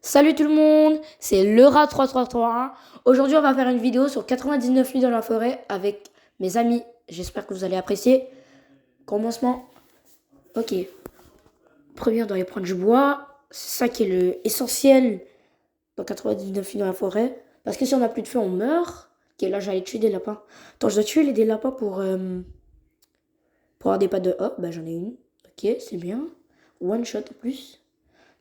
Salut tout le monde, c'est Leura3331. Aujourd'hui, on va faire une vidéo sur 99 nuits dans la forêt avec mes amis. J'espère que vous allez apprécier. Commencement. Ok. Premier, on doit aller prendre du bois. C'est ça qui est le essentiel dans 99 nuits dans la forêt. Parce que si on n'a plus de feu, on meurt. Ok, là, j'allais tuer des lapins. Attends, je dois tuer des lapins pour avoir des pattes de... Oh, bah j'en ai une. Ok, c'est bien. One shot en plus.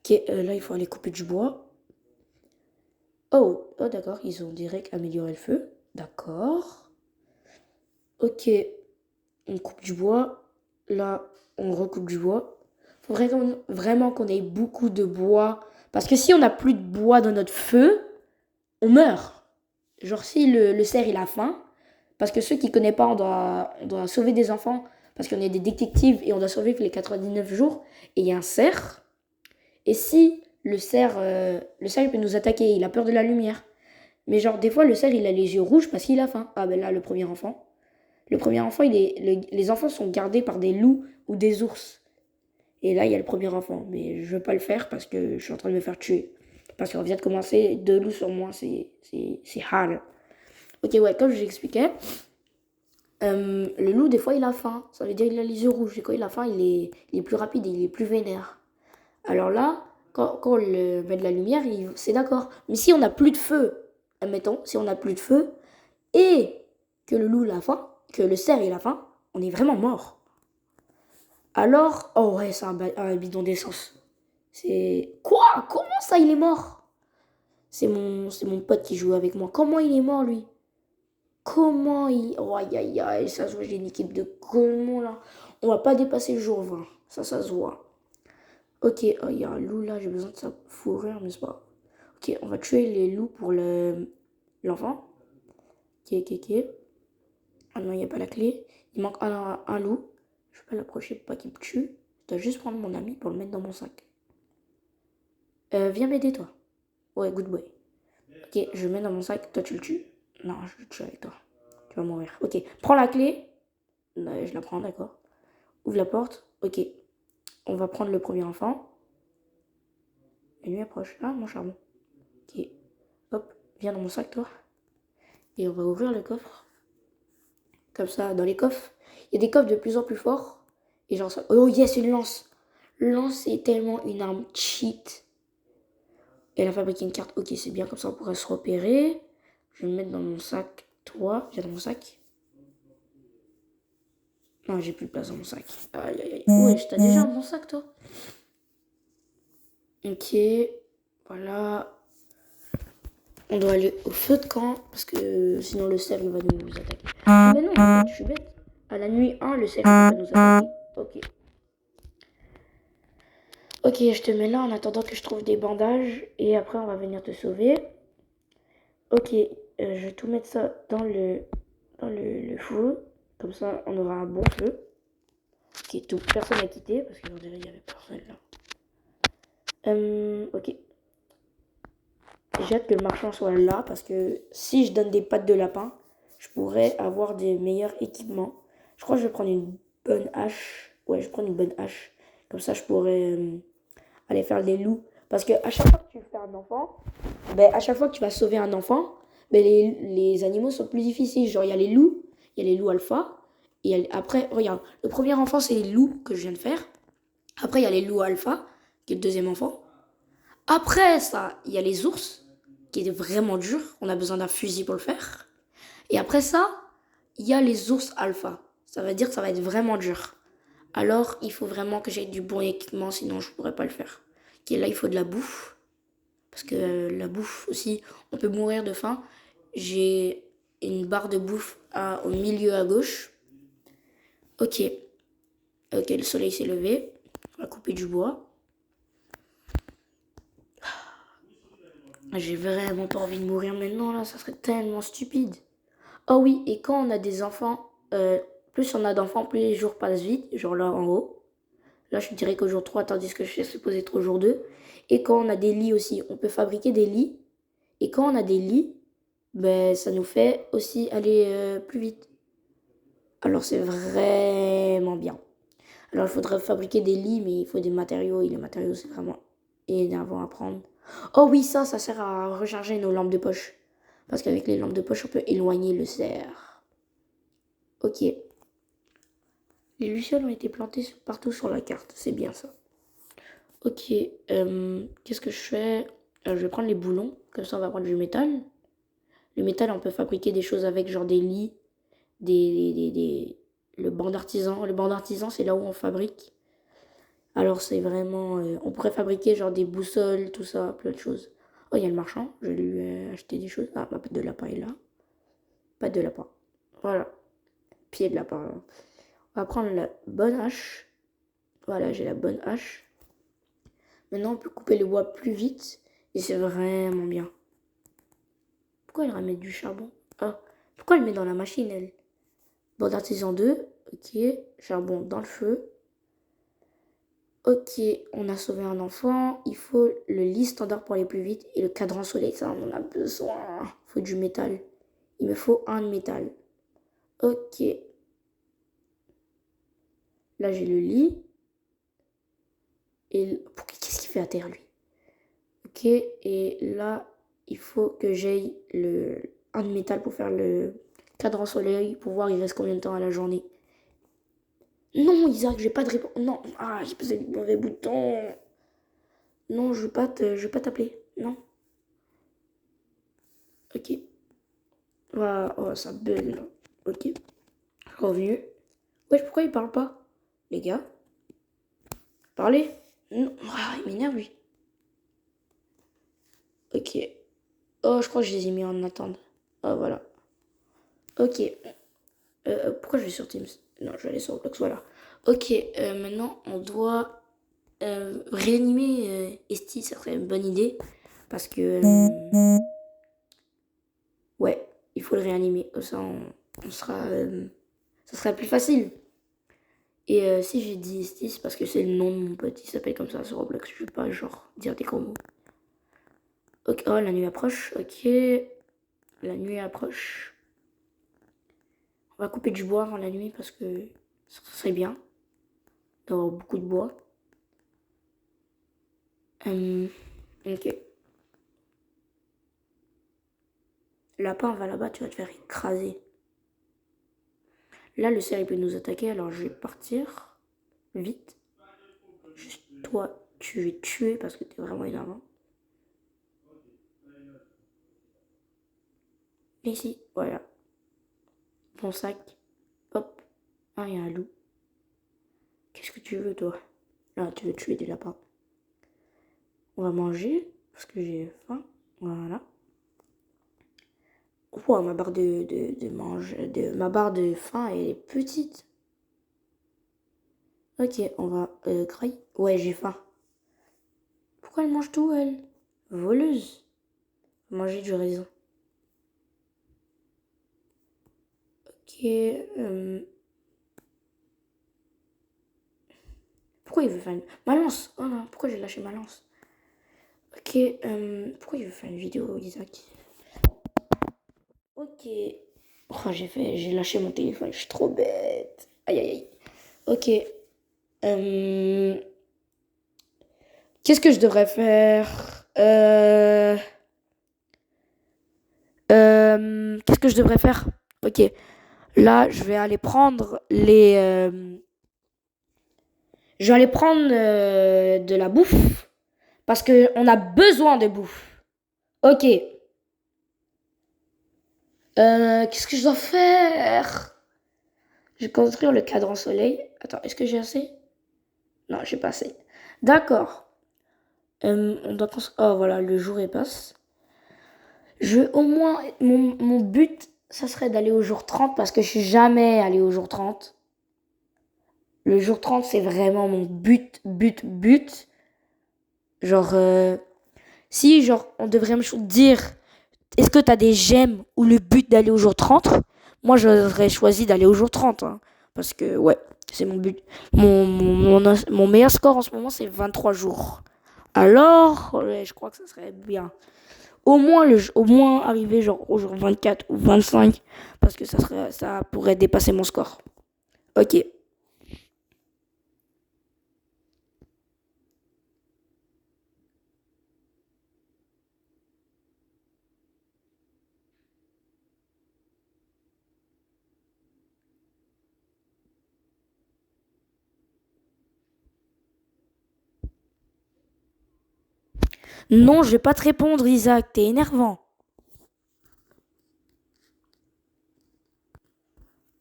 Ok, là, il faut aller couper du bois. Oh, d'accord, ils ont direct amélioré le feu. D'accord. Ok, on coupe du bois. Là, on recoupe du bois. Faut vraiment qu'on ait beaucoup de bois. Parce que si on n'a plus de bois dans notre feu, on meurt. Genre si le cerf il a faim. Parce que ceux qui ne connaissent pas, on doit sauver des enfants. Parce qu'on est des détectives et on doit survivre les 99 jours. Et il y a un cerf. Et si le cerf il peut nous attaquer, il a peur de la lumière. Mais genre, des fois, le cerf, il a les yeux rouges parce qu'il a faim. Ah ben là, le premier enfant. Le premier enfant, les enfants sont gardés par des loups ou des ours. Et là, il y a le premier enfant. Mais je veux pas le faire parce que je suis en train de me faire tuer. Parce qu'on vient de commencer, 2 loups sur moi, c'est hard. Ok, ouais, comme je l'expliquais, le loup, des fois, il a faim. Ça veut dire qu'il a les yeux rouges. Et quand il a faim, il est plus rapide et il est plus vénère. Alors là, quand on le met de la lumière, c'est d'accord. Mais si on n'a plus de feu, admettons, si on n'a plus de feu, et que le loup a faim, que le cerf il a faim, on est vraiment mort. Alors, oh ouais, c'est un bidon d'essence. C'est quoi? Comment ça il est mort? C'est mon pote qui joue avec moi. Comment il est mort lui? Comment il... Oh aïe aïe aïe, ça se voit, j'ai une équipe de comment là. On va pas dépasser le jour 20. Ça se voit. Ok, oh, il y a un loup là, j'ai besoin de sa fourrure, mais c'est pas. Ok, on va tuer les loups pour l'enfant. Ok. Ah non, il n'y a pas la clé. Il manque un loup. Je vais pas l'approcher pour pas qu'il me tue. Je dois juste prendre mon ami pour le mettre dans mon sac. Viens m'aider, toi. Ouais, good boy. Ok, je le mets dans mon sac. Toi, tu le tues. Non, je le tue avec toi. Tu vas mourir. Ok, prends la clé. Je la prends, d'accord. Ouvre la porte. Ok, on va prendre le premier enfant. La nuit approche. Ah, mon charbon. Ok, hop, viens dans mon sac, toi. Et on va ouvrir le coffre. Comme ça, dans les coffres. Il y a des coffres de plus en plus forts. Et genre ça. Oh yes, une lance. Lance est tellement une arme cheat. Elle a fabriqué une carte. Ok, c'est bien, comme ça on pourra se repérer. Je vais me mettre dans mon sac. Toi, viens dans mon sac. Non, j'ai plus de place dans mon sac. Aïe aïe aïe. Ouais, t'as déjà mon sac, toi. Ok, voilà. On doit aller au feu de camp parce que sinon le cerf il va nous attaquer. Ah, mais non, en fait, je suis bête. À la nuit 1, le cerf il va nous attaquer. Ok. Ok, je te mets là en attendant que je trouve des bandages et après on va venir te sauver. Ok, je vais tout mettre ça dans le feu. Comme ça, on aura un bon feu. Ok, tout. Personne n'a quitté parce que j'en dirais il y avait personne là. Ok. J'ai hâte que le marchand soit là parce que si je donne des pattes de lapin, je pourrais avoir des meilleurs équipements. Je crois que je vais prendre une bonne hache. Ouais, je vais prendre une bonne hache. Comme ça, je pourrais aller faire des loups. Parce que à chaque fois que tu fais un enfant, ben, à chaque fois que tu vas sauver un enfant, ben, les animaux sont plus difficiles. Genre, il y a les loups alpha. Et après, regarde, le premier enfant, c'est les loups que je viens de faire. Après, il y a les loups alpha, qui est le deuxième enfant. Après ça, il y a les ours, qui est vraiment dur. On a besoin d'un fusil pour le faire. Et après ça, il y a les ours alpha. Ça veut dire que ça va être vraiment dur. Alors, il faut vraiment que j'aie du bon équipement, sinon je pourrais pas le faire. Ok, là, il faut de la bouffe. Parce que la bouffe aussi, on peut mourir de faim. J'ai une barre de bouffe au milieu à gauche. Ok. Ok, le soleil s'est levé. On va couper du bois. J'ai vraiment pas envie de mourir maintenant, là. Ça serait tellement stupide. Oh oui, et quand on a des enfants, plus on a d'enfants, plus les jours passent vite. Genre là, en haut. Là, je dirais qu'au jour 3, tandis que je suis supposé être au jour 2. Et quand on a des lits aussi, on peut fabriquer des lits. Et quand on a des lits, ben, ça nous fait aussi aller plus vite. Alors c'est vraiment bien. Alors il faudrait fabriquer des lits, mais il faut des matériaux. Et les matériaux, c'est vraiment énervant à prendre. Oh oui, ça sert à recharger nos lampes de poche. Parce qu'avec les lampes de poche, on peut éloigner le cerf. Ok. Les lucioles ont été plantées partout sur la carte. C'est bien ça. Ok. Qu'est-ce que je fais? Je vais prendre les boulons. Comme ça, on va prendre du métal. Le métal, on peut fabriquer des choses avec, genre des lits, le banc d'artisan. Le banc d'artisan, c'est là où on fabrique. Alors, c'est vraiment... on pourrait fabriquer, genre, des boussoles, tout ça, plein de choses. Oh, il y a le marchand. Je vais lui acheter des choses. Ah, ma patte de lapin est là. Patte de lapin. Voilà. Pied de lapin. On va prendre la bonne hache. Voilà, j'ai la bonne hache. Maintenant, on peut couper le bois plus vite. Et c'est vraiment bien. Pourquoi elle ramène du charbon? Ah, pourquoi elle met dans la machine, elle? Bon, d'artisan 2. Ok. Charbon dans le feu. Ok, on a sauvé un enfant. Il faut le lit standard pour aller plus vite. Et le cadran soleil, ça, on en a besoin. Il faut du métal. Il me faut un métal. Ok. Là, j'ai le lit. Et qu'est-ce qu'il fait à terre, lui? Ok, et là, il faut que j'aille un de métal pour faire le cadran soleil pour voir il reste combien de temps à la journée. Non, Isaac, j'ai pas de réponse. Non, j'ai posé le mauvais bouton. Non, je veux pas t'appeler. Non. Ok. Voilà. Oh, ça bug là. Ok. Revenu. Wesh, pourquoi il parle pas? Les gars, parlez. Non. Il m'énerve lui. Ok. Oh, je crois que je les ai mis en attente. Oh, voilà. Ok. Pourquoi je vais sur Teams? Non, je vais aller sur Roblox, voilà. Ok, maintenant on doit réanimer Esti, ça serait une bonne idée. Parce que, ouais, il faut le réanimer. Comme ça, on sera, ça sera plus facile. Et si j'ai dit Esti, c'est parce que c'est le nom de mon pote, il s'appelle comme ça sur Roblox. Je vais pas, genre, dire des gros mots. Ok, oh, la nuit approche, ok. La nuit approche. On va couper du bois avant la nuit parce que ça serait bien d'avoir beaucoup de bois. Ok. Lapin, va là-bas, tu vas te faire écraser. Là, le cerf, il peut nous attaquer, alors je vais partir vite. Juste toi, tu es tué parce que t'es vraiment énervant. Ici, voilà. Ton sac. Hop. Ah, il y a un loup. Qu'est-ce que tu veux, toi? Là, tu veux tuer des lapins. On va manger parce que j'ai faim. Voilà. Wow, ma barre ma barre de faim, elle est petite. Ok, on va grailler. Ouais, j'ai faim. Pourquoi elle mange tout, elle? Voleuse. Manger du raisin. Ok. Pourquoi il veut faire une... Ma lance. Oh non, pourquoi j'ai lâché ma lance? Ok. Pourquoi il veut faire une vidéo, Isaac? Ok. Oh, j'ai lâché mon téléphone. Je suis trop bête. Aïe, aïe, aïe. Ok. Qu'est-ce que je devrais faire? Qu'est-ce que je devrais faire? Ok. Là, je vais aller prendre je vais aller prendre de la bouffe parce qu'on a besoin de bouffe. Ok. Qu'est-ce que je dois faire? Je vais construire le cadran soleil. Attends, est-ce que j'ai assez? Non, j'ai pas assez. D'accord. On doit construire... Oh, voilà, le jour est passe. Je veux au moins... Mon but, ça serait d'aller au jour 30 parce que je suis jamais allé au jour 30. Le jour 30, c'est vraiment mon but. Genre, si, genre, on devrait me dire, est-ce que t'as des gemmes ou le but d'aller au jour 30? Moi, j'aurais choisi d'aller au jour 30. Hein, parce que, ouais, c'est mon but. Mon meilleur score en ce moment, c'est 23 jours. Alors, ouais, je crois que ça serait bien. Au moins arriver genre au jour 24 ou 25. Parce que ça pourrait dépasser mon score. Ok. Non, je vais pas te répondre, Isaac, t'es énervant.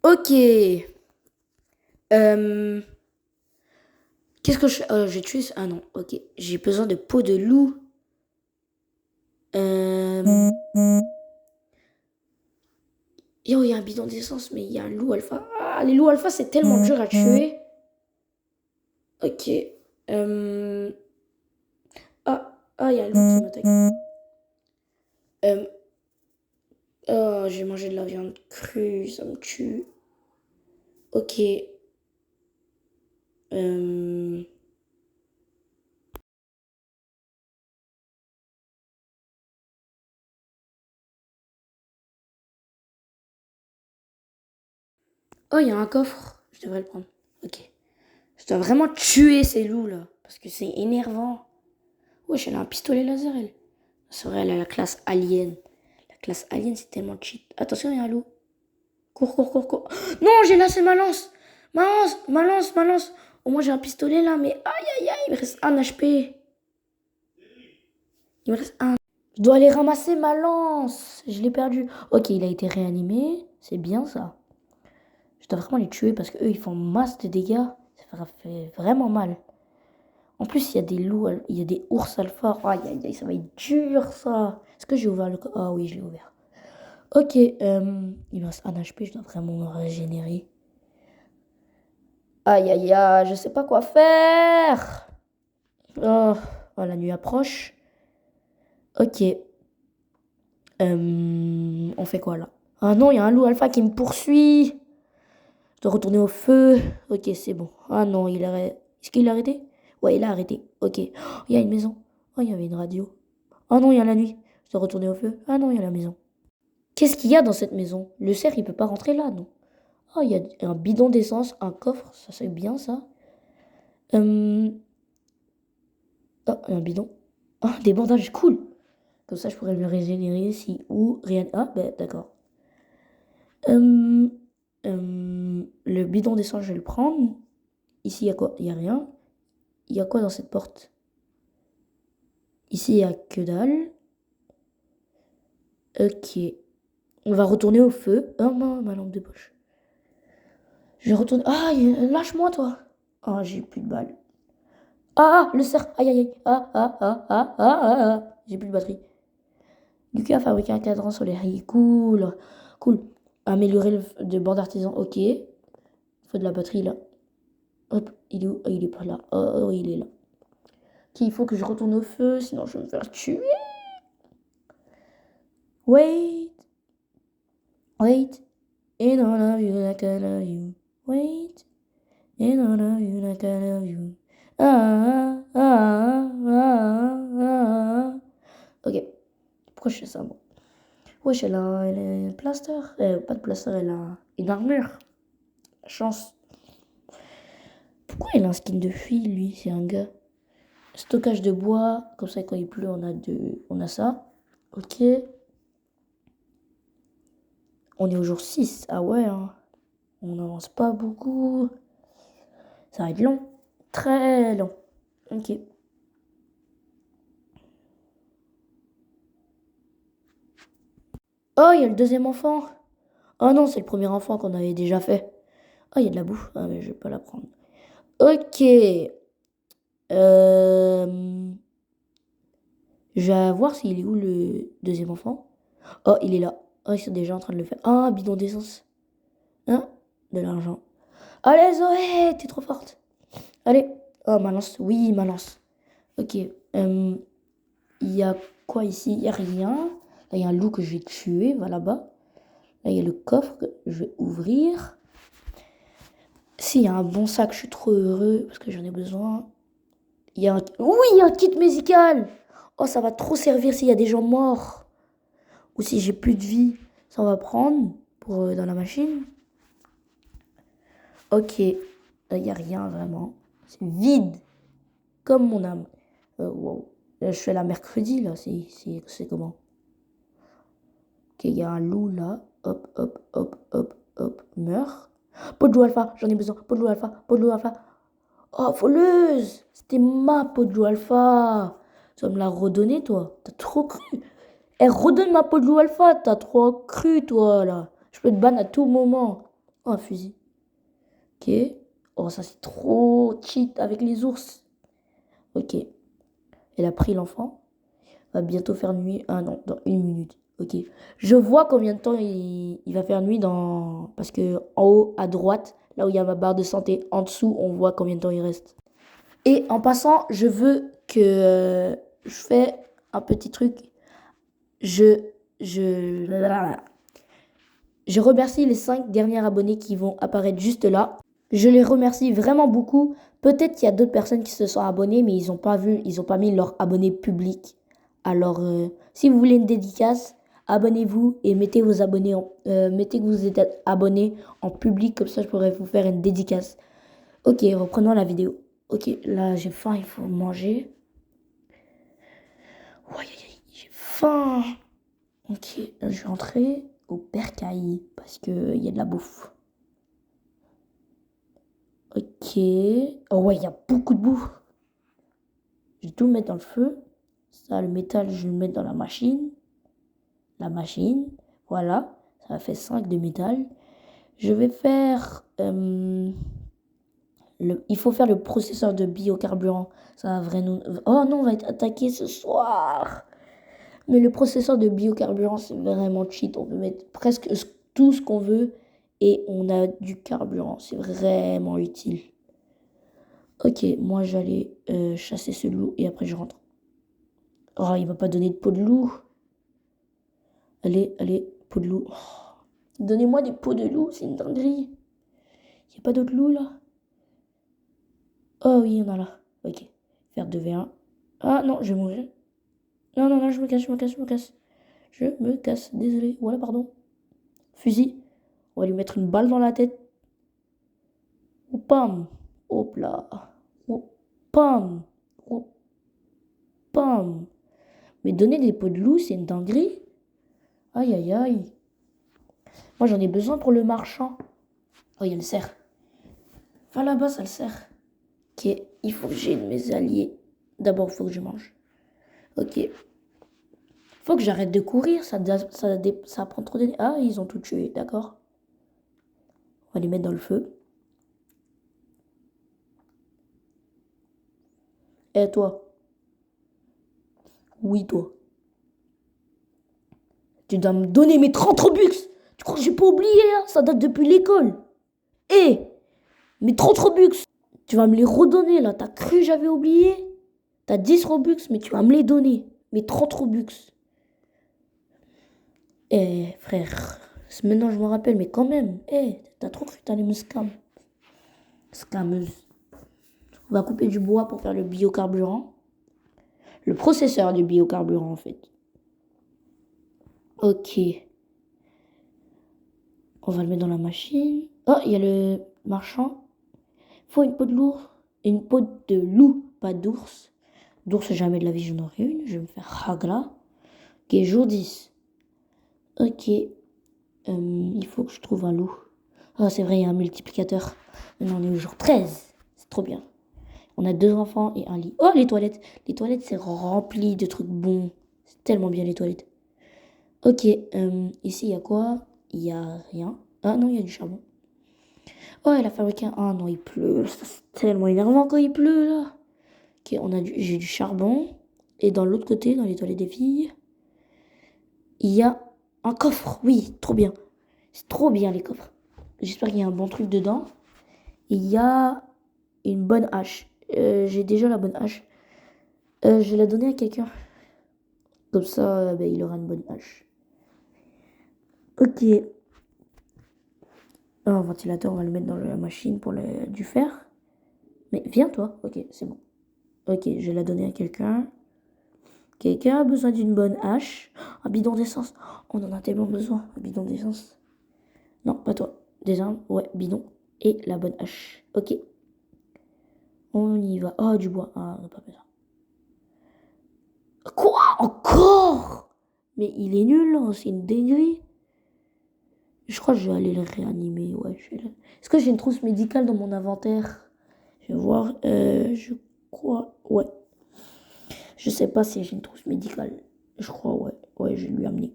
Ok. Euh, Qu'est-ce que je tue? Ah non, ok. J'ai besoin de peau de loup. Euh... Yo, il y a un bidon d'essence, mais il y a un loup alpha. Ah, les loups alpha, c'est tellement dur à tuer. Ok. Euh... il y a un loup qui m'attaque. Euh... Oh, j'ai mangé de la viande crue, ça me tue. Ok. Euh... Oh, il y a un coffre. Je devrais le prendre. Ok. Je dois vraiment tuer ces loups-là. Parce que c'est énervant. Wesh, elle a un pistolet laser, elle. C'est vrai, elle a la classe alien. La classe alien, c'est tellement cheat. Attention, il y a un loup. Cours, cours, cours, cours. Non, j'ai lancé ma lance. Ma lance, ma lance, ma lance. Au moins, j'ai un pistolet là, mais aïe, aïe, aïe, il me reste un HP. Il me reste un. Je dois aller ramasser ma lance. Je l'ai perdu. Ok, il a été réanimé. C'est bien ça. Je dois vraiment les tuer parce qu'eux, ils font masse de dégâts. Ça fait vraiment mal. En plus, il y a des loups, il y a des ours alpha. Aïe, aïe, aïe, ça va être dur ça. Est-ce que j'ai ouvert le coffre? Ah oui, je l'ai ouvert. Ok, il me reste un HP, je dois vraiment me régénérer. Aïe, aïe, aïe, je sais pas quoi faire. Oh, la nuit approche. Ok. On fait quoi là? Ah non, il y a un loup alpha qui me poursuit. Je dois retourner au feu. Ok, c'est bon. Ah non, il a... Est-ce qu'il a arrêté? Ouais, il a arrêté. Ok. Oh, il y a une maison. Oh, il y avait une radio. Oh non, il y a la nuit. Je dois retourner au feu. Ah non, il y a la maison. Qu'est-ce qu'il y a dans cette maison? Le cerf, il peut pas rentrer là, non? Oh, il y a un bidon d'essence, un coffre. Ça, c'est bien, ça. Euh... Oh, un bidon. Ah, des bandages, cool. Comme ça, je pourrais me régénérer si ou rien. Ah, ben d'accord. Le bidon d'essence, je vais le prendre. Ici, il y a quoi? Il y a rien. Il y a quoi dans cette porte? Ici, il y a que dalle. Ok. On va retourner au feu. Oh, ma lampe de poche. Je retourne. Ah, lâche-moi, toi. Ah, j'ai plus de balles. Le cerf. Aïe, aïe, aïe. J'ai plus de batterie. Du coup, à fabriquer un cadran solaire. Cool. Cool. Améliorer de bande artisan. Ok. Il faut de la batterie, là. Hop. Il est où? Il est pas là. Oh, il est là. Ok, il faut que je retourne au feu, sinon je vais me faire tuer. Wait. Wait. In all of you like I love you. Wait. In all of you like I love you. Ok. Pourquoi je fais ça, moi? Wesh, elle a un plaster. Pas de plaster, elle a une armure. Chance. Pourquoi il a un skin de fille, lui? C'est un gars. Stockage de bois. Comme ça, quand il pleut, on a ça. Ok. On est au jour 6. Ah ouais, hein. On n'avance pas beaucoup. Ça va être long. Très long. Ok. Oh, il y a le deuxième enfant. Oh non, c'est le premier enfant qu'on avait déjà fait. Oh, il y a de la bouffe. Ah, mais je vais pas la prendre. Ok. Euh... Je vais voir s'il est où le deuxième enfant. Oh, il est là. Oh, ils sont déjà en train de le faire. Ah, bidon d'essence. Hein? De l'argent. Allez, Zoé, t'es trop forte. Allez. Oh, ma lance. Oui, ma lance. Ok. Il y a quoi ici? Il n'y a rien. Là, il y a un loup que je vais tuer. Va là-bas. Là, il y a le coffre que je vais ouvrir. S'il y a un bon sac, je suis trop heureux parce que j'en ai besoin. Il y a un... Oui, il y a un kit médical. Oh, ça va trop servir s'il y a des gens morts. Ou si j'ai plus de vie. Ça, on va prendre pour, dans la machine. Ok. Il n'y a rien vraiment. C'est vide. Comme mon âme. Wow. Là, je fais la mercredi, là. C'est comment? Ok, il y a un loup là. Hop, hop, hop, hop, hop. Meurs. Peau de loup alpha. J'en ai besoin. Peau de loup alpha. Peau de loup alpha. Oh, voleuse! C'était ma peau de loup alpha. Tu vas me la redonner, toi. T'as trop cru. Eh, redonne ma peau de loup alpha. T'as trop cru, toi, là. Je peux te ban à tout moment. Oh, un fusil. Ok. Oh, ça, c'est trop cheat avec les ours. Ok. Elle a pris l'enfant. Va bientôt faire nuit. Ah non, dans 1 minute. Ok. Je vois combien de temps il va faire nuit dans... Parce que en haut, à droite, là où il y a ma barre de santé, en dessous, on voit combien de temps il reste. Et en passant, je veux que je fais un petit truc. Je, je, je remercie les 5 derniers abonnés qui vont apparaître juste là. Je les remercie vraiment beaucoup. Peut-être qu'il y a d'autres personnes qui se sont abonnées, mais ils n'ont pas vu, ils n'ont pas mis leur abonné public. Alors, si vous voulez une dédicace, abonnez-vous et mettez vos abonnés mettez que vous êtes abonné en public, comme ça je pourrais vous faire une dédicace. Ok, reprenons la vidéo. Ok, là j'ai faim, il faut manger. Ouais, j'ai faim. Ok, je vais rentrer au bercail parce qu'il y a de la bouffe. Ok. Oh ouais, il y a beaucoup de bouffe. Je vais tout mettre dans le feu. Ça, le métal, je vais le mettre dans la machine. La machine. Voilà. Ça fait 5 de métal. Je vais faire... il faut faire le processeur de biocarburant. Ça va vraiment... Oh non, on va être attaqué ce soir. Mais le processeur de biocarburant, c'est vraiment cheat. On peut mettre presque tout ce qu'on veut et on a du carburant. C'est vraiment utile. Ok, moi j'allais chasser ce loup et après je rentre. Oh, il va pas donner de peau de loup. Allez, allez, peau de loup. Oh, donnez-moi des peaux de loup, c'est une dinguerie. Il n'y a pas d'autres loups là? Oh oui, il y en a là. Ok, faire 2v1. Ah non, je vais mourir. Non, non, non, je me casse, je me casse, je me casse. Je me casse, désolé. Voilà, pardon. Fusil. On va lui mettre une balle dans la tête. Ou pam. Hop là. Ou pam. Ou pam. Mais donner des peaux de loup, c'est une dinguerie. Aïe, aïe, aïe. Moi, j'en ai besoin pour le marchand. Oh, il y a le cerf. Va là-bas, ça le cerf. Ok, il faut que j'aide mes alliés. D'abord, il faut que je mange. Ok. Faut que j'arrête de courir, ça prend trop d'énergie. Ah, ils ont tout tué, d'accord. On va les mettre dans le feu. Et toi? Oui, toi. Tu dois me donner mes 30 Robux. Tu crois que j'ai pas oublié, hein? Ça date depuis l'école. Eh, mes 30 Robux. Tu vas me les redonner, là. T'as cru que j'avais oublié? T'as 10 Robux, mais tu vas me les donner. Mes 30 Robux. Eh, frère. Maintenant, je me rappelle, mais quand même. Eh, t'as trop cru que t'allais me scam. Scameuse. On va couper du bois pour faire le biocarburant. Le processeur du biocarburant, en fait. Ok. On va le mettre dans la machine. Oh, il y a le marchand. Faut une peau de loup. Une peau de loup, pas d'ours. D'ours, jamais de la vie, j'en aurai une. Je vais me faire hagla. Ok, jour 10. Ok. Il faut que je trouve un loup. Oh, c'est vrai, il y a un multiplicateur. Maintenant, on est au jour 13. C'est trop bien. On a 2 enfants et un lit. Oh, les toilettes. Les toilettes, c'est rempli de trucs bons. C'est tellement bien, les toilettes. Ok, ici, il y a quoi? Il y a rien. Ah non, il y a du charbon. Oh, elle a fabriqué un... Ah non, il pleut. C'est tellement énervant quand il pleut, là. Ok, j'ai du charbon. Et dans l'autre côté, dans les toilettes des filles, il y a un coffre. Oui, trop bien. C'est trop bien, les coffres. J'espère qu'il y a un bon truc dedans. Il y a une bonne hache. J'ai déjà la bonne hache. Je vais la donner à quelqu'un. Comme ça, ben, il aura une bonne hache. Ok. Un ventilateur, on va le mettre dans la machine pour du fer. Mais viens, toi. Ok, c'est bon. Ok, je vais la donner à quelqu'un. Quelqu'un a besoin d'une bonne hache. Un bidon d'essence. On en a tellement besoin. Un bidon d'essence. Non, pas toi. Des armes. Ouais, bidon. Et la bonne hache. Ok. On y va. Oh, du bois. Ah, on n'a pas besoin. Quoi? Encore? Mais il est nul, là. C'est une dinguerie. Je crois que je vais aller le réanimer. Ouais, Est-ce que j'ai une trousse médicale dans mon inventaire? Je vais voir. Je crois. Ouais. Je sais pas si j'ai une trousse médicale. Je crois, ouais. Ouais, je vais lui amener.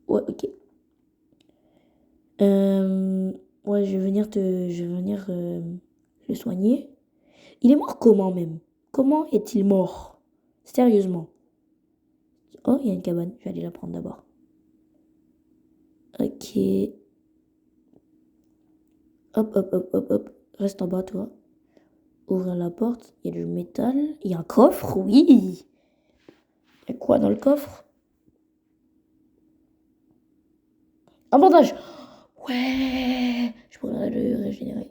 Ouais, ok. Ouais, je vais venir le soigner. Il est mort comment même? Comment est-il mort? Sérieusement. Oh, il y a une cabane. Je vais aller la prendre d'abord. Ok. Hop, hop, hop, hop, hop. Reste en bas, toi. Ouvrir la porte. Il y a du métal. Il y a un coffre, oui. Il y a quoi dans le coffre? Un bandage. Ouais. Je pourrais le régénérer.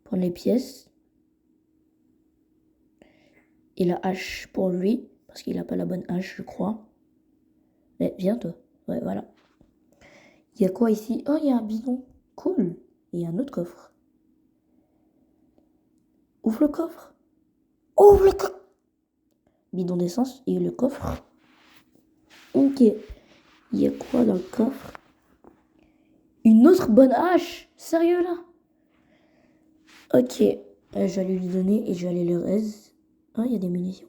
Prendre les pièces. Et la hache pour lui. Parce qu'il n'a pas la bonne hache, je crois. Mais viens, toi. Ouais, voilà. Il y a quoi ici? Oh, il y a un bidon. Cool. Il y a un autre coffre. Ouvre le coffre. Ouvre le coffre. Bidon d'essence et le coffre. Ok. Il y a quoi dans le coffre? Une autre bonne hache? Sérieux là? Ok. Je vais aller lui donner et je vais aller le raise. Ah, il y a des munitions.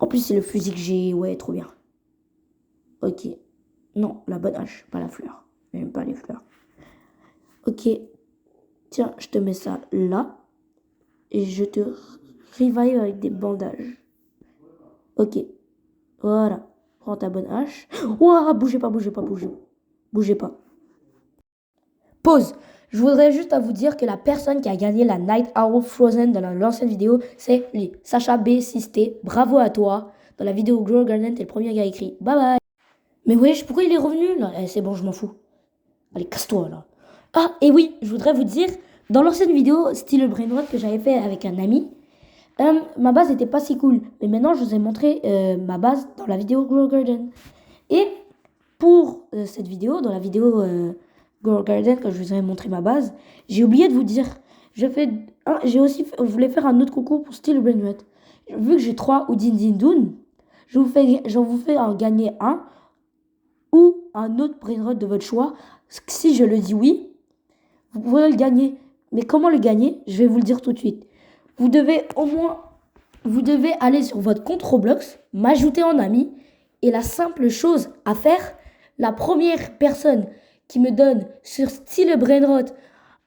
En plus, c'est le fusil que j'ai. Ouais, trop bien. Ok. Non, la bonne hache, pas la fleur. J'aime pas les fleurs. Ok. Tiens, je te mets ça là. Et je te revive avec des bandages. Ok. Voilà. Prends ta bonne hache. Ouah, bougez pas, bougez pas, bougez pas. Bougez pas. Pause. Je voudrais juste à vous dire que la personne qui a gagné la Night Owl Frozen dans l'ancienne vidéo, c'est lui. Sacha B6T. Bravo à toi. Dans la vidéo Grow Garden, t'es le premier gars écrit. Bye bye. Mais wesh, pourquoi il est revenu là? C'est bon, je m'en fous. Allez, casse-toi là. Ah, et oui, je voudrais vous dire, dans l'ancienne vidéo, style brainrot que j'avais fait avec un ami, ma base était pas si cool. Mais maintenant, je vous ai montré ma base dans la vidéo Grow Garden. Et pour cette vidéo, dans la vidéo Grow Garden, quand je vous ai montré ma base, j'ai oublié de vous dire, j'ai aussi je voulais faire un autre concours pour Steel Brainrot. Vu que j'ai 3 Din Din Dun, j'en vous fais en gagner un ou un autre brainrot de votre choix. Si je le dis oui, vous pourrez le gagner. Mais comment le gagner? Je vais vous le dire tout de suite. Vous devez aller sur votre compte Roblox, m'ajouter en ami, et la simple chose à faire, la première personne qui me donne sur Style Brainrot,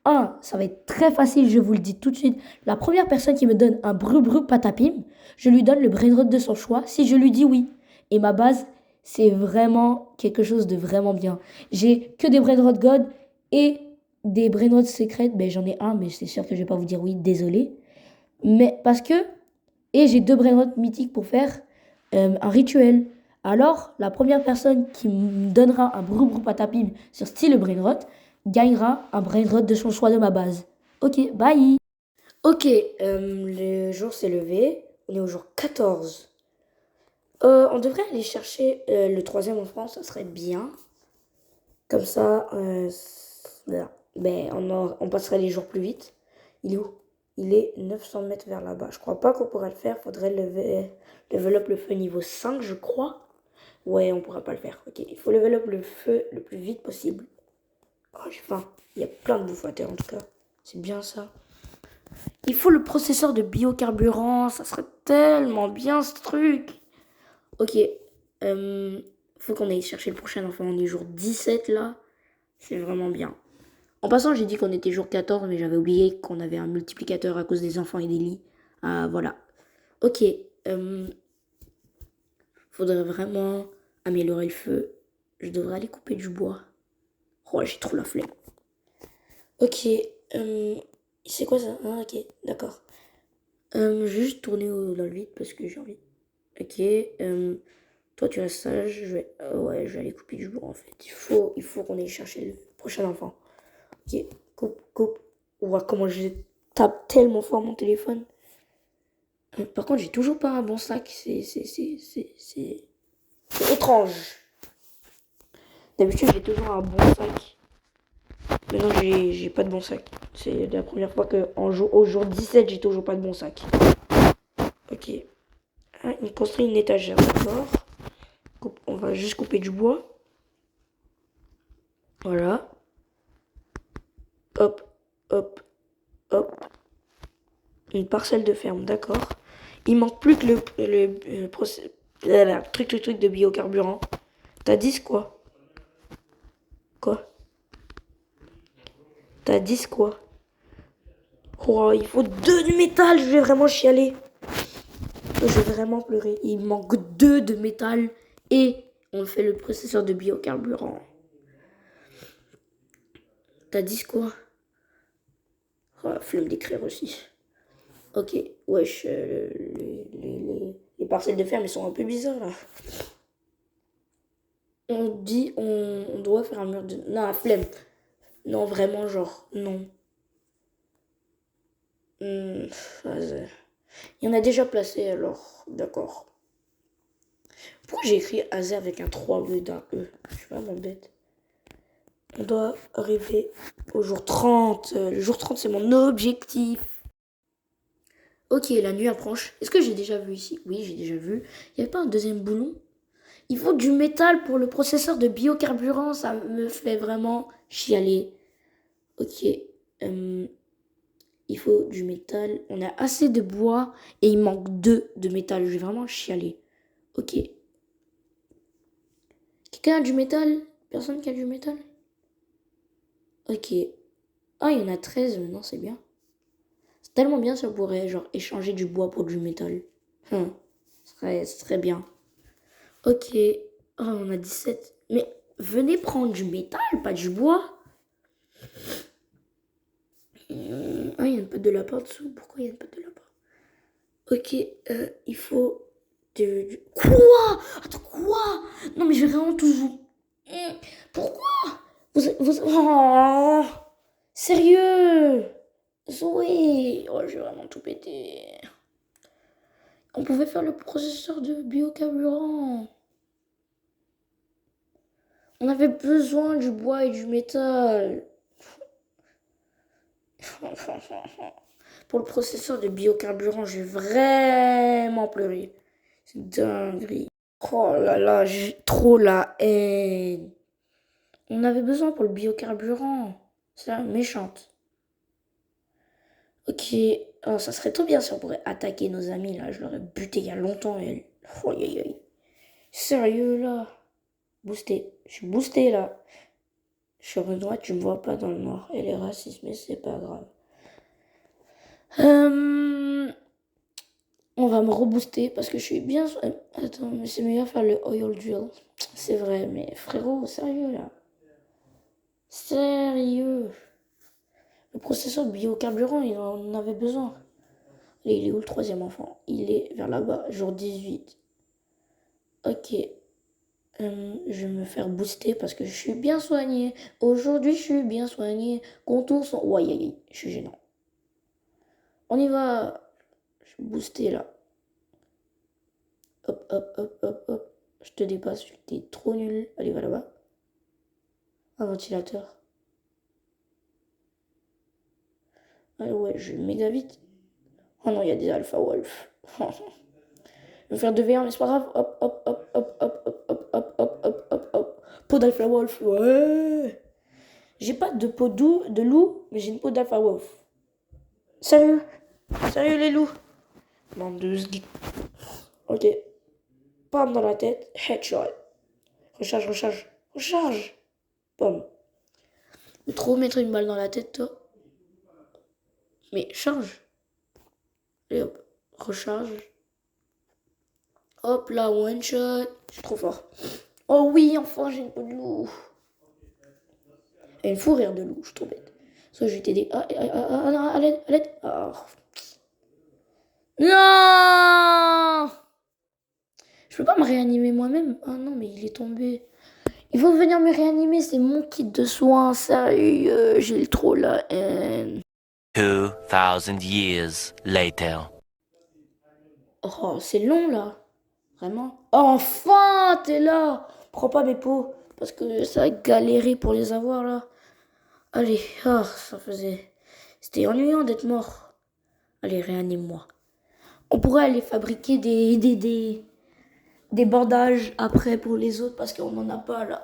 ça va être très facile, je vous le dis tout de suite. La première personne qui me donne un bru bru patapim, je lui donne le Brainrot de son choix si je lui dis oui. Et ma base, c'est vraiment quelque chose de vraiment bien. J'ai que des Brainrot God et des Brainrot secrètes. Ben, j'en ai un, mais c'est sûr que je vais pas vous dire oui, désolé. Mais parce que et j'ai 2 brainrots mythiques pour faire un rituel. Alors, la première personne qui me donnera un brou patapim sur style brainrot gagnera un brainrot de son choix de ma base. Ok, bye. Ok, le jour s'est levé. On est au jour 14. On devrait aller chercher le troisième en France, ça serait bien. Comme ça, voilà. Ben, on passerait les jours plus vite. Il est où? Il est 900 mètres vers là-bas. Je crois pas qu'on pourrait le faire. Faudrait level up le feu niveau 5, je crois. Ouais, on pourra pas le faire. Ok, il faut level up le feu le plus vite possible. Oh, j'ai faim. Il y a plein de bouffe à terre en tout cas. C'est bien ça. Il faut le processeur de biocarburant. Ça serait tellement bien ce truc. Ok. Faut qu'on aille chercher le prochain enfant. On est jour 17 là. C'est vraiment bien. En passant, j'ai dit qu'on était jour 14, mais j'avais oublié qu'on avait un multiplicateur à cause des enfants et des lits. Ah, voilà. Ok. Faudrait vraiment améliorer le feu. Je devrais aller couper du bois. Oh, j'ai trop la flemme. Ok. C'est quoi ça? Ah, ok, d'accord. Je vais juste tourner dans le vide parce que j'ai envie. Ok. Toi, tu restes sage. Ouais, je vais aller couper du bois en fait. Il faut qu'on aille chercher le prochain enfant. Ok, coupe, coupe. Ouah, comment je tape tellement fort mon téléphone. Par contre, j'ai toujours pas un bon sac. C'est étrange. D'habitude, j'ai toujours un bon sac. Maintenant, j'ai pas de bon sac. C'est la première fois que au jour 17, j'ai toujours pas de bon sac. Ok. Ah, il construit une étagère, d'accord. On va juste couper du bois. Voilà. Hop, hop, hop. Une parcelle de ferme, d'accord. Il manque plus que le truc de biocarburant. T'as 10 quoi? Quoi? T'as 10 quoi? Oh, il faut 2 de métal, je vais vraiment chialer. Je vais vraiment pleurer. Il manque 2 de métal et on fait le processeur de biocarburant. T'as 10 quoi? Oh, flemme d'écrire aussi. Ok, wesh, les parcelles de ferme, elles sont un peu bizarres là. On doit faire un mur de... Non, flemme. Non, vraiment, genre, non. Vas-y. Il y en a déjà placé alors, d'accord. Pourquoi j'ai écrit AZ avec un 3 au lieu d'un E? Je suis vraiment bête. On doit arriver au jour 30. Le jour 30, c'est mon objectif. Ok, la nuit approche. Est-ce que j'ai déjà vu ici? Oui, j'ai déjà vu. Il n'y avait pas un deuxième boulon? Il faut du métal pour le processeur de biocarburant. Ça me fait vraiment chialer. Ok. Il faut du métal. On a assez de bois et il manque 2 de métal. Je vais vraiment chialer. Ok. Quelqu'un a du métal? Personne qui a du métal? Ok. Ah, il y en a 13 maintenant, c'est bien. C'est tellement bien si on pourrait genre échanger du bois pour du métal. Ce serait bien. Ok. Oh, on a 17. Mais venez prendre du métal, pas du bois. Ah, il y a une patte de lapin dessous. Pourquoi il y a une patte de lapin? Ok, il faut Quoi? Attends, quoi? Non, mais je vais vraiment tout vous... Pourquoi? Oh, sérieux? Zoé? Oh, j'ai vraiment tout pété. On pouvait faire le processeur de biocarburant. On avait besoin du bois et du métal. Pour le processeur de biocarburant, j'ai vraiment pleuré. C'est dinguerie. Oh là là, j'ai trop la haine. On avait besoin pour le biocarburant. C'est méchante. Ok. Oh, ça serait trop bien si on pourrait attaquer nos amis là. Je l'aurais buté il y a longtemps, elle. Oh, aïe, aïe. Sérieux là. Boosté. Je suis boosté là. Je suis Renoir, tu me vois pas dans le noir. Elle est raciste, mais c'est pas grave. On va me rebooster parce que je suis bien... Attends, mais c'est meilleur faire le oil drill. C'est vrai, mais frérot, sérieux là. Sérieux. Le processeur biocarburant, il en avait besoin. Allez, il est où le troisième enfant? Il est vers là-bas, jour 18. Ok. Je vais me faire booster parce que je suis bien soignée. Aujourd'hui, je suis bien soignée. Contours sont... Ouais, aïe, aïe, je suis gênant. On y va. Je suis boosté là. Hop, hop, hop, hop, hop. Je te dépasse, t'es trop nul. Allez, va là-bas. Un ventilateur. Ah ouais, je vais méga vite. Oh non, il y a des Alpha Wolf. Je vais faire 2v1, mais c'est pas grave. Hop, hop, hop, hop, hop, hop, hop, hop, hop, hop, hop, hop. Peau d'Alpha Wolf, ouais. J'ai pas de peau de loup, mais j'ai une peau d'Alpha Wolf. Sérieux? Sérieux les loups? Bande de geeks. Ok. Pomme dans la tête. Headshot. Recharge, recharge. Recharge. Pomme. Trop mettre une balle dans la tête, toi. Mais charge. Et hop. Recharge. Hop là, one shot. Je suis trop fort. Oh oui, enfin j'ai une peau de loup. Et une fourrure de loup, je suis trop bête. Soit je vais t'aider. Non, à l'aide, à l'aide. Oh. Non! Je peux pas me réanimer moi-même. Ah non, mais il est tombé. Il faut venir me réanimer, c'est mon kit de soins. Sérieux, j'ai trop la haine. 2000 years later. Oh, c'est long là. Vraiment. Enfin, t'es là. Prends pas mes pots. Parce que ça a galéré pour les avoir là. Allez, oh, ça faisait... C'était ennuyant d'être mort. Allez, réanime-moi. On pourrait aller fabriquer des bandages après pour les autres parce qu'on n'en a pas là.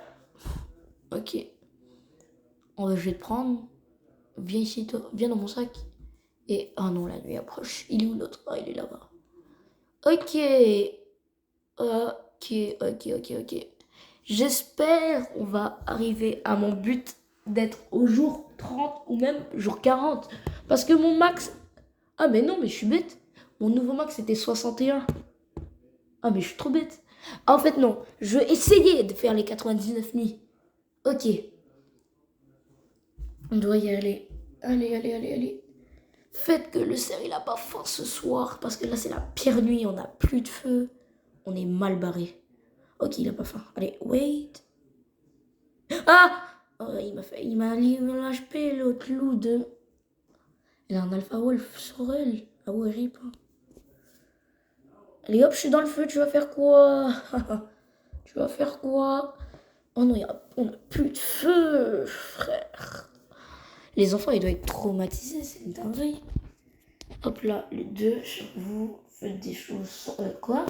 Ok. Je vais te prendre. Viens ici, toi. Viens dans mon sac. Et, oh non, la nuit approche. Il est où l'autre? Ah, il est là-bas. Ok. Ok. J'espère on va arriver à mon but d'être au jour 30 ou même jour 40. Parce que mon max... Ah mais non, mais je suis bête. Mon nouveau max c'était 61. Ah mais je suis trop bête. Ah, en fait non, je vais essayer de faire les 99 nuits. Ok. On doit y aller. Allez. Faites que le cerf il a pas faim ce soir. Parce que là c'est la pire nuit, on n'a plus de feu. On est mal barré. Ok, il a pas faim. Allez, wait. Ah! Oh, il m'a lâché l'autre loup de... Elle a un alpha wolf sur elle. Ah ouais, rip. Allez hop, je suis dans le feu, tu vas faire quoi? Tu vas faire quoi? Oh non, on a plus de feu, frère. Les enfants, ils doivent être traumatisés, c'est une dinguerie. Hop là, les deux, vous faites des choses... quoi?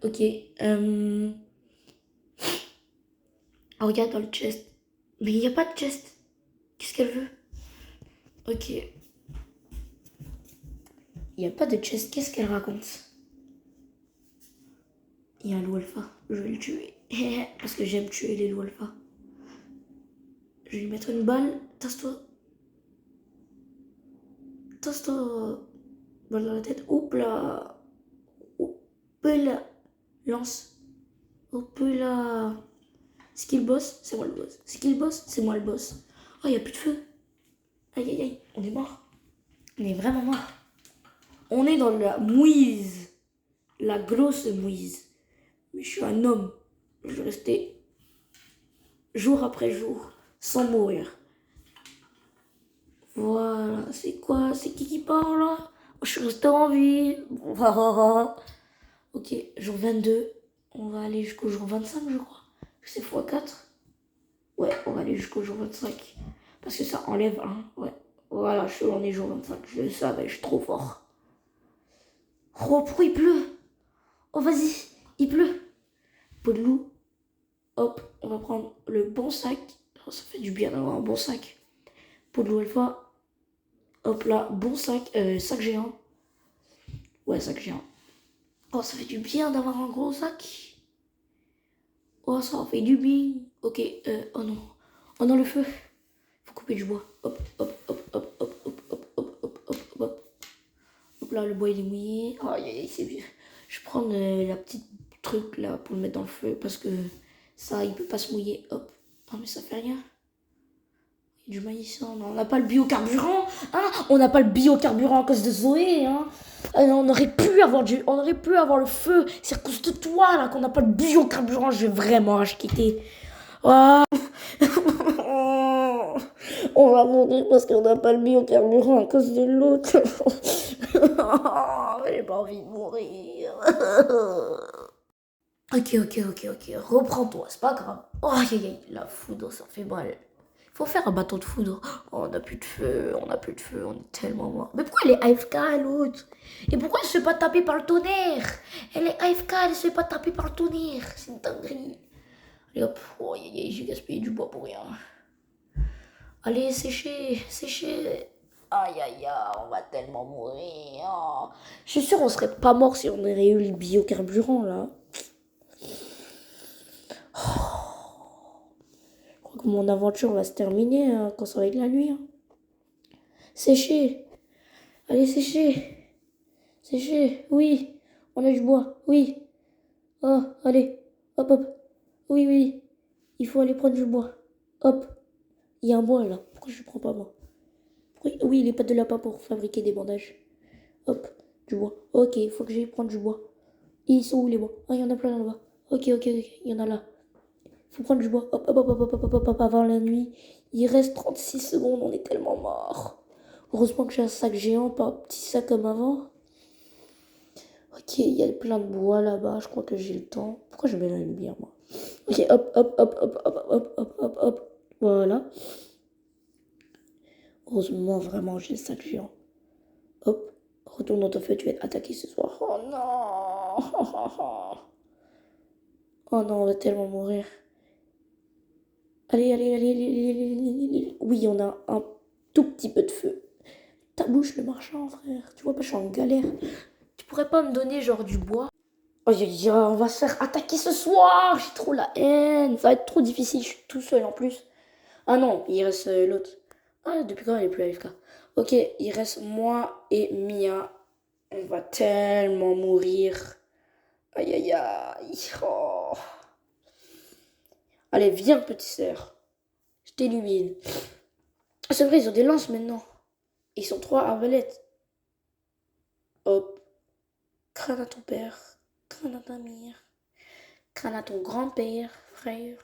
Ok. Oh, regarde dans le chest. Mais il n'y a pas de chest. Qu'est-ce qu'elle veut? Ok. Il n'y a pas de chest. Qu'est-ce qu'elle raconte? Il y a un loup alpha. Je vais le tuer. Parce que j'aime tuer les loups alpha. Je vais lui mettre une balle. Tasse-toi. Tasse-toi. Balle dans la tête. Oups là. Oups là. Lance. Oups là. C'est qui le boss? C'est moi le boss. C'est qui le boss? C'est moi le boss. Oh, il n'y a plus de feu. Aïe. On est mort. On est vraiment mort. On est dans la mouise. La grosse mouise. Mais je suis un homme. Je vais rester jour après jour sans mourir. Voilà, c'est quoi? C'est qui parle là? Je suis resté en vie. Ok, jour 22. On va aller jusqu'au jour 25, je crois. C'est x4. Ouais, on va aller jusqu'au jour 25. Parce que ça enlève un. Ouais. Voilà, on est jour 25. Je le savais, je suis trop fort. Oh, pourquoi il pleut? Oh, vas-y, il pleut. Peau de loup. Hop, on va prendre le bon sac. Oh, ça fait du bien d'avoir un bon sac. Peau de loup alpha. Hop là, bon sac. Sac géant. Ouais, sac géant. Oh, ça fait du bien d'avoir un gros sac. Oh, ça en fait du bien. Ok, oh non. Oh non, le feu. Faut couper du bois. Hop. Hop là, le bois il est mouillé. Oh, c'est bien. Je prends la petite truc là pour le mettre dans le feu parce que ça, il peut pas se mouiller. Hop. Non, mais ça fait rien. Il y a du maïs, hein. Non, on n'a pas le biocarburant. Hein, on n'a pas le biocarburant à cause de Zoé. Hein. On aurait pu avoir le feu. C'est à cause de toi là qu'on n'a pas le biocarburant. Je vais vraiment quitter. Oh. On va mourir parce qu'on n'a pas le biocarburant à cause de l'autre. J'ai pas envie de mourir. Ok. Reprends-toi, c'est pas grave. Oh, aïe, la foudre, ça fait mal. Faut faire un bâton de foudre. Oh, on n'a plus de feu, on est tellement mort. Mais pourquoi elle est AFK l'autre? Et pourquoi elle se fait pas taper par le tonnerre? Elle est AFK, elle se fait pas taper par le tonnerre. C'est une dinguerie. Allez hop, oh, j'ai gaspillé du bois pour rien. Allez, séchez. Aïe, on va tellement mourir. Oh. Je suis sûre on serait pas mort si on aurait eu le biocarburant là. Je crois que mon aventure va se terminer hein, quand ça va être la nuit. Hein. Séchez. Allez, séchez. Oui. On a du bois. Oui. Oh, allez. Hop. Oui. Il faut aller prendre du bois. Hop. Il y a un bois là. Pourquoi je ne prends pas moi? Oui, les pattes de lapin pour fabriquer des bandages. Hop. Du bois. Ok, il faut que j'aille prendre du bois. Ils sont où les bois? Ah, il y en a plein là-bas. Ok. Il y en a là. Faut prendre du bois. Hop, avant la nuit. Il reste 36 secondes, on est tellement mort. Heureusement que j'ai un sac géant, pas un petit sac comme avant. Ok, il y a plein de bois là-bas, je crois que j'ai le temps. Pourquoi je mets la lumière, moi? Ok, hop. Voilà. Heureusement, vraiment, j'ai le sac géant. Hop, retourne dans ton feu, tu vas être attaqué ce soir. Oh non! Oh non, on va tellement mourir. Allez. Oui, on a un tout petit peu de feu. ta bouche, le marchand, frère. Tu vois pas, je suis en galère. Tu pourrais pas me donner genre du bois? Oh, on va se faire attaquer ce soir. J'ai trop la haine. Ça va être trop difficile. Je suis tout seul en plus. Ah non, il reste l'autre. Ah, depuis quand il est plus AFK? Ok, il reste moi et Mia. On va tellement mourir. Aïe aïe aïe. Oh. Allez, viens, petit cerf. Je t'illumine. Ah, c'est vrai, ils ont des lances maintenant. Ils sont 3 arbalètes. Hop. Crâne à ton père. Crâne à ta mère. Crâne à ton grand-père, frère.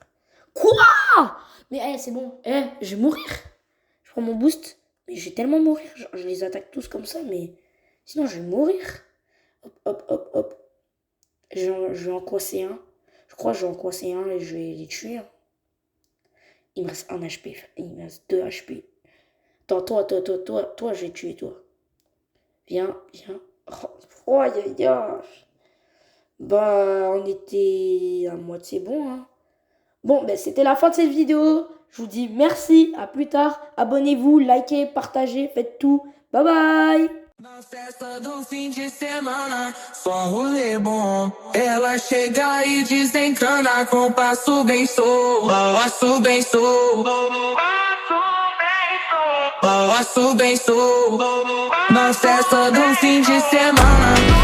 Quoi? Mais c'est bon. Je vais mourir. Je prends mon boost. Mais je vais tellement mourir. Genre, je les attaque tous comme ça, mais sinon je vais mourir. Hop, hop, hop, hop. Je vais en coincer un. Je crois que je vais en coincer un et je vais les tuer. Hein. Il me reste 1 HP. Il me reste 2 HP. Attends, toi, je vais tuer toi. Viens, viens. Oh, aïe, aïe, aïe. Bah, on était à moitié bon, hein. Bon, ben c'était la fin de cette vidéo. Je vous dis merci, à plus tard. Abonnez-vous, likez, partagez, faites tout. Bye bye. Na festa do fim de semana, só um rolê bom. Ela chega e desencana com passo bem solto. Passo bem solto. Passo bem solto. Na festa do fim de semana.